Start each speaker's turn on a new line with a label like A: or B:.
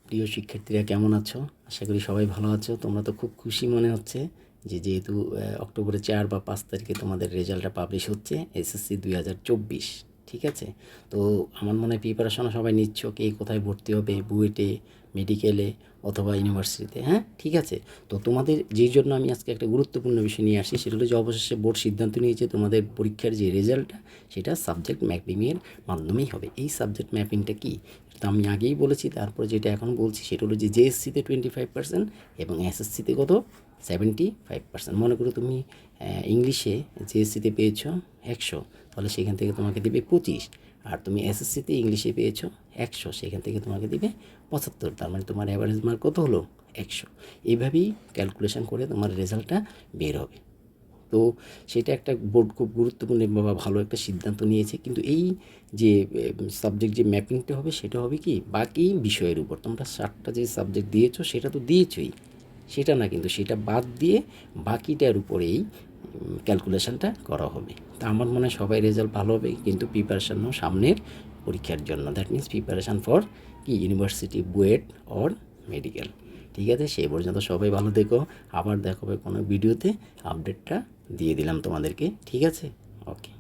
A: প্রিয় শিক্ষার্থীরা কেমন আছো? আশা করি সবাই ভালো আছো। তোমরা তো খুব খুশি মনে হচ্ছে যেহেতু অক্টোবরের 4 বা 5 তারিখে তোমাদের রেজাল্টটা পাবলিশ হচ্ছে এসএসসি 2024। ঠিক আছে? তো আমার মনে হয় প্রিপারেশনও সবাই নিচ্ছ, কে কোথায় ভর্তি হবে, বুয়েটে, মেডিকেলে অথবা ইউনিভার্সিটিতে। হ্যাঁ, ঠিক আছে। তো তোমাদের যেই জন্য আমি আজকে একটা গুরুত্বপূর্ণ বিষয় নিয়ে আসি, সেটা হলো যে অবশেষে বোর্ড সিদ্ধান্ত নিয়েছে তোমাদের পরীক্ষার যে রেজাল্টটা সেটা সাবজেক্ট ম্যাপিংয়ের মাধ্যমেই হবে। এই সাবজেক্ট ম্যাপিংটা কী, তো আমি আগেই বলেছি, তারপরে যেটা এখন বলছি সেটা হলো যে জেএসসিতে 25% এবং এসএসসিতে কত 75%। মনে করো তুমি ইংলিশে জেএসসিতে পেয়েছো 100, তাহলে সেখান থেকে তোমাকে দেবে 25। আর তুমি এসএসসিতে ইংলিশে পেয়েছো 100, সেখান থেকে তোমাকে দিবে 75। তার মানে তোমার অ্যাভারেজ মার্ক কত হলো 100। এইভাবেই ক্যালকুলেশন করে তোমার রেজাল্টটা বের হবে। তো সেটা একটা বোর্ড খুব গুরুত্বপূর্ণ বা ভালো একটা সিদ্ধান্ত নিয়েছে। কিন্তু এই যে সাবজেক্ট যে ম্যাপিংটা হবে সেটা হবে কি বাকি বিষয়ের উপর। তোমরা 7টা যে সাবজেক্ট দিয়েছো সেটা তো দিয়েছোই, সেটা না, কিন্তু সেটা বাদ দিয়ে বাকিটার উপরেই ক্যালকুলেশনটা করা হবে। তা আমার মনে হয় সবাই রেজাল্ট ভালো হবে, কিন্তু প্রিপারেশানও সামনের পরীক্ষার জন্য। দ্যাট মিনস প্রিপারেশান ফর কি ইউনিভার্সিটি, বুয়েট অর মেডিকেল। ঠিক আছে, সেই পর্যন্ত সবাই ভালো থেকো। আবার দেখা হবে কোনো ভিডিওতে, আপডেটটা দিয়ে দিলাম তোমাদেরকে। ঠিক আছে, ওকে।